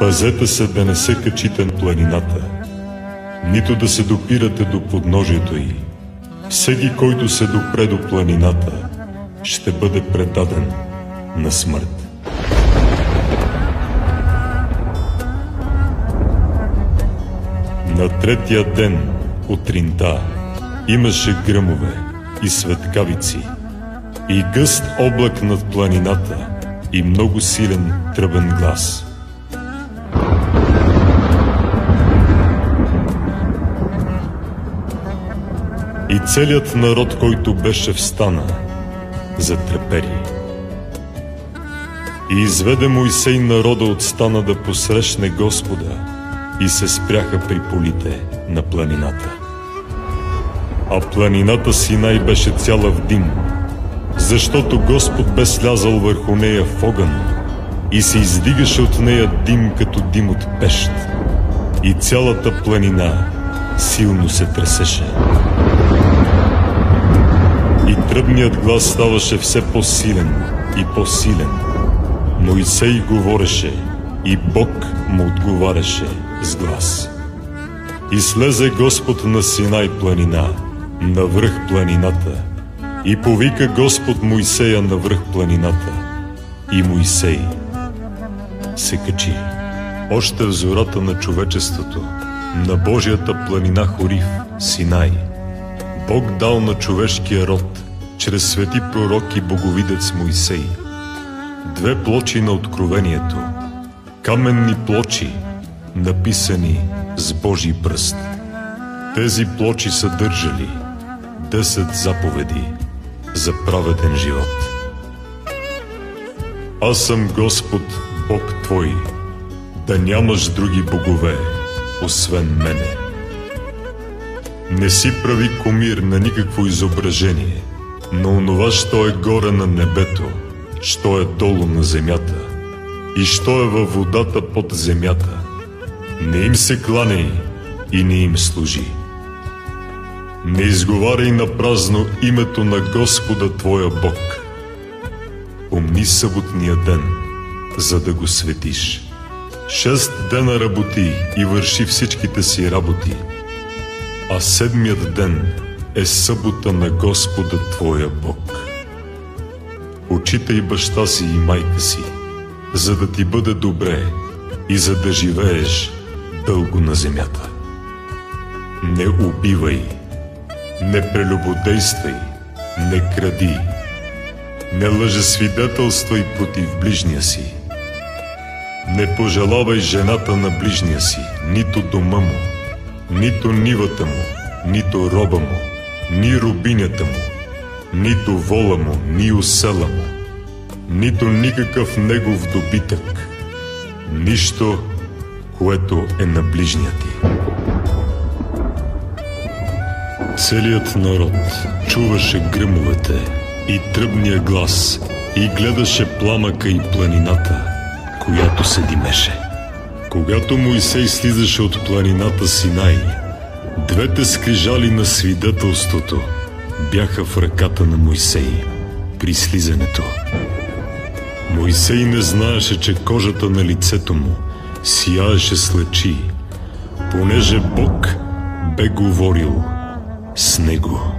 Пазете се да не се качите на планината, нито да се допирате до подножието й. Всеки, който се допре до планината, ще бъде предаден на смърт. На третия ден утринта имаше гръмове и светкавици, и гъст облак над планината, и много силен тръбен глас. И целият народ, който беше встана, затрепери. И изведе Мойсей народа от стана да посрещне Господа, и се спряха при полите на планината. А планината Синай беше цяла в дим, защото Господ бе слязал върху нея в огън и се издигаше от нея дим като дим от пещ, и цялата планина силно се тресеше. И тръбният глас ставаше все по-силен и по-силен. Мойсей говореше и Бог му отговаряше с глас. И слезе Господ на Синай планина, навръх планината, и повика Господ Мойсея навръх планината, и Мойсей се качи. Още в зората на човечеството, на Божията планина Хорив, Синай, Бог дал на човешкия род, чрез свети пророк и боговидец Мойсей, 2 плочи на откровението, каменни плочи, написани с Божий пръст. Тези плочи съдържали 10 заповеди за праведен живот. Аз съм Господ, Бог твой, да нямаш други богове, освен мене. Не си прави кумир на никакво изображение, но онова, що е горе на небето, що е долу на земята и що е във водата под земята, не им се кланяй и не им служи. Не изговаряй на празно името на Господа твоя Бог. Помни съботния ден, за да го светиш. 6 дена работи и върши всичките си работи, а 7-ият ден е събота на Господа твоя Бог. Почитай баща си и майка си, за да ти бъде добре и за да живееш дълго на земята. Не убивай, не прелюбодействай, не кради, не лъжесвидетелствай против ближния си. Не пожелавай жената на ближния си, нито дома му, нито нивата му, нито роба му, ни рубинята му, нито вола му, ни осела му, нито никакъв негов добитък, нищо, което е на ближния ти. Целият народ чуваше гръмовете и тръбния глас и гледаше пламъка и планината, която се димеше. Когато Мойсей слизаше от планината Синай, 2 скрижали на свидетелството бяха в ръката на Мойсей при слизането. Мойсей не знаеше, че кожата на лицето му сияеше с лъчи, понеже Бог бе говорил с него.